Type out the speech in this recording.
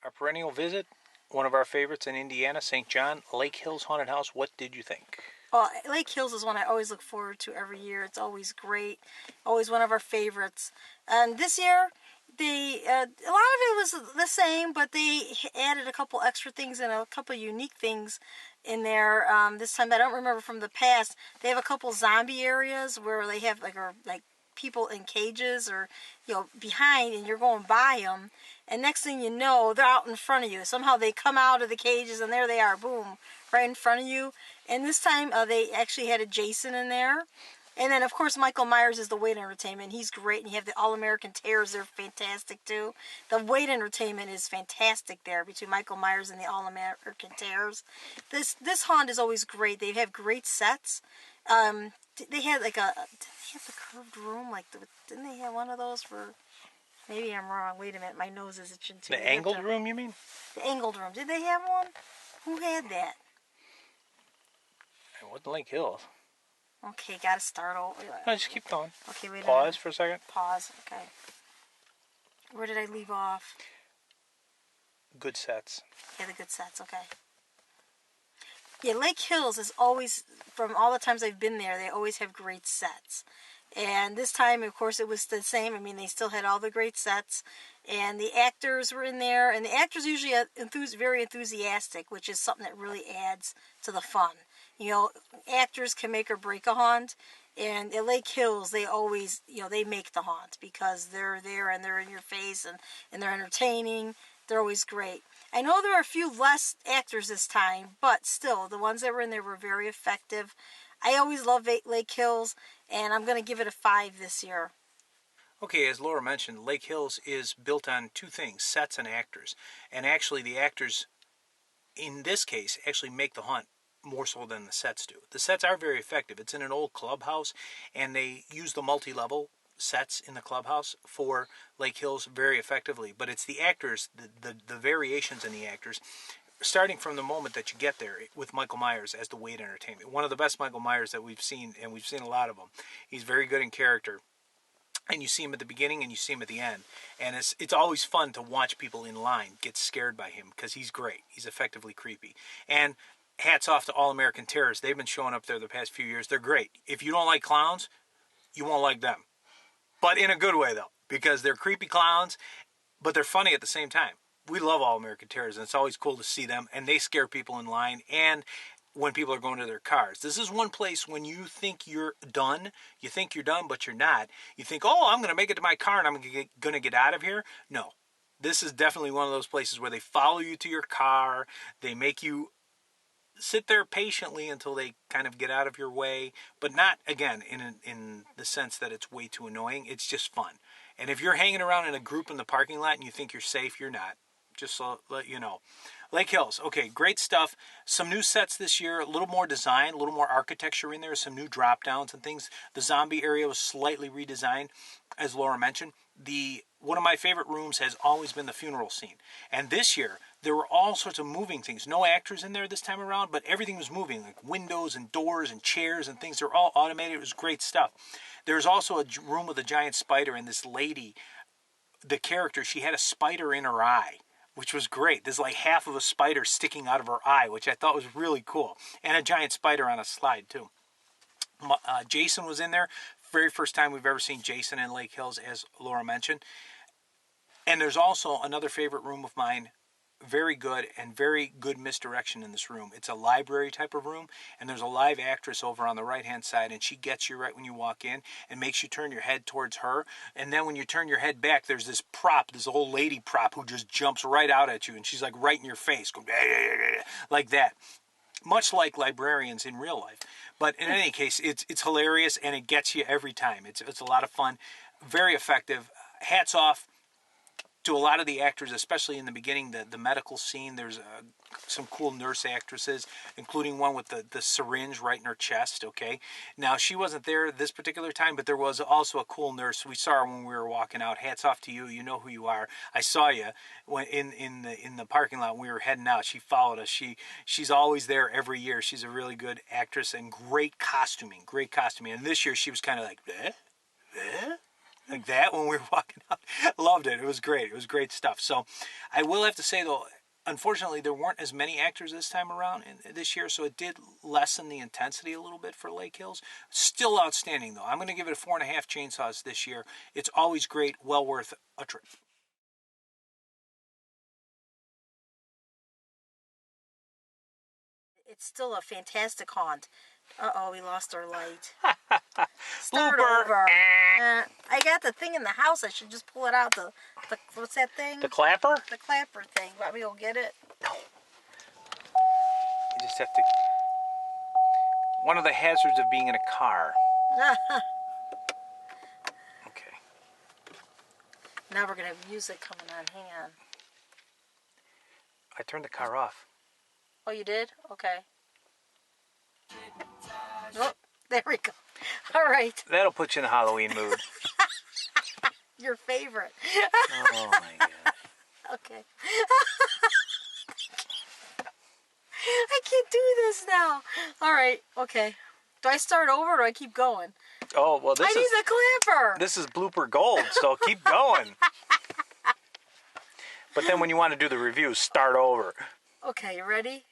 Our perennial visit, one of our favorites in Indiana, St. John, Lake Hills Haunted House. What did you think? Well, Lake Hills is one I always look forward to every year. It's always great, always one of our favorites. And this year, a lot of it was the same, but they added a couple extra things and a couple unique things in there. This time, I don't remember from the past. They have a couple zombie areas where they have like people in cages or behind, and you're going by them. And next thing you know, they're out in front of you. Somehow they come out of the cages, and there they are, boom, right in front of you. And this time they actually had a Jason in there. And then, of course, Michael Myers is the Wait Entertainment. He's great. And you have the All-American Terrors. They're fantastic, too. The Wait Entertainment is fantastic there between Michael Myers and the All-American Terrors. This haunt is always great. They have great sets. They had did they have the curved room? Didn't they have one of those for... Maybe I'm wrong. Wait a minute. My nose is itching too. The angled room, you mean? The angled room. Did they have one? Who had that? It wasn't Lake Hills. Okay, gotta start over. No, just keep going. Okay, wait a minute. Pause for a second. Pause, okay. Where did I leave off? Good sets. Yeah, the good sets, okay. Yeah, Lake Hills is always, from all the times I've been there, they always have great sets. And this time, of course, it was the same. I mean, they still had all the great sets. And the actors were in there. And the actors usually are very enthusiastic, which is something that really adds to the fun. Actors can make or break a haunt. And at Lake Hills, they always, they make the haunt because they're there and they're in your face and they're entertaining. They're always great. I know there are a few less actors this time, but still, the ones that were in there were very effective. I always love Lake Hills, and I'm going to give it a 5 this year. Okay, as Laura mentioned, Lake Hills is built on two things, sets and actors. And actually, the actors, in this case, actually make the haunt more so than the sets do. The sets are very effective. It's in an old clubhouse, and they use the multi-level sets in the clubhouse for Lake Hills very effectively. But it's the actors, the variations in the actors, starting from the moment that you get there with Michael Myers as the Wait Entertainment. One of the best Michael Myers that we've seen, and we've seen a lot of them. He's very good in character. And you see him at the beginning and you see him at the end. And it's always fun to watch people in line get scared by him because he's great. He's effectively creepy. And hats off to All-American Terrors. They've been showing up there the past few years. They're great. If you don't like clowns, you won't like them. But in a good way, though, because they're creepy clowns, but they're funny at the same time. We love All-American Terrors, and it's always cool to see them, and they scare people in line and when people are going to their cars. This is one place when you think you're done, but you're not. You think, oh, I'm going to make it to my car and I'm going to get out of here. No, this is definitely one of those places where they follow you to your car. They make you sit there patiently until they kind of get out of your way, but not, again, in the sense that it's way too annoying. It's just fun. And if you're hanging around in a group in the parking lot and you think you're safe, you're not. Just so let you know. Lake Hills, okay, great stuff. Some new sets this year, a little more design, a little more architecture in there, some new drop downs and things. The zombie area was slightly redesigned, as Laura mentioned. One of my favorite rooms has always been the funeral scene. And this year, there were all sorts of moving things. No actors in there this time around, but everything was moving, like windows and doors and chairs and things. They're all automated. It was great stuff. There's also a room with a giant spider, and this lady, the character, she had a spider in her eye, which was great. There's like half of a spider sticking out of her eye, which I thought was really cool. And a giant spider on a slide, too. Jason was in there. Very first time we've ever seen Jason in Lake Hills, as Laura mentioned. And there's also another favorite room of mine, very good misdirection in this room. It's a library type of room, and there's a live actress over on the right-hand side, and she gets you right when you walk in and makes you turn your head towards her. And then when you turn your head back, there's this prop, this old lady prop, who just jumps right out at you, and she's like right in your face, going like that. Much like librarians in real life. But in any case, it's hilarious, and it gets you every time. It's a lot of fun, very effective. Hats off to a lot of the actors, especially in the beginning, the medical scene. There's some cool nurse actresses, including one with the syringe right in her chest, okay? Now, she wasn't there this particular time, but there was also a cool nurse. We saw her when we were walking out. Hats off to you. You know who you are. I saw you when in the parking lot when we were heading out. She followed us. She's always there every year. She's a really good actress and great costuming. And this year, she was kind of like, like that when we were walking out. Loved it. It was great. It was great stuff. So I will have to say, though, unfortunately, there weren't as many actors this time around this year, so it did lessen the intensity a little bit for Lake Hills. Still outstanding, though. I'm going to give it a 4.5 chainsaws this year. It's always great. Well worth a trip. It's still a fantastic haunt. Uh-oh, we lost our light. Start Blooper. over. I got the thing in the house. I should just pull it out. The what's that thing? The clapper? The clapper thing. Want me to go get it? No. You just have to... One of the hazards of being in a car. Okay. Now we're going to have music coming on. Hang on. I turned the car off. Oh, you did? Okay. Oh, there we go. All right. That'll put you in a Halloween mood. Your favorite. Oh, my God. Okay. I can't do this now. All right. Okay. Do I start over or do I keep going? Oh, well, I need the clapper. This is blooper gold, so keep going. But then when you want to do the review, start over. Okay, you ready?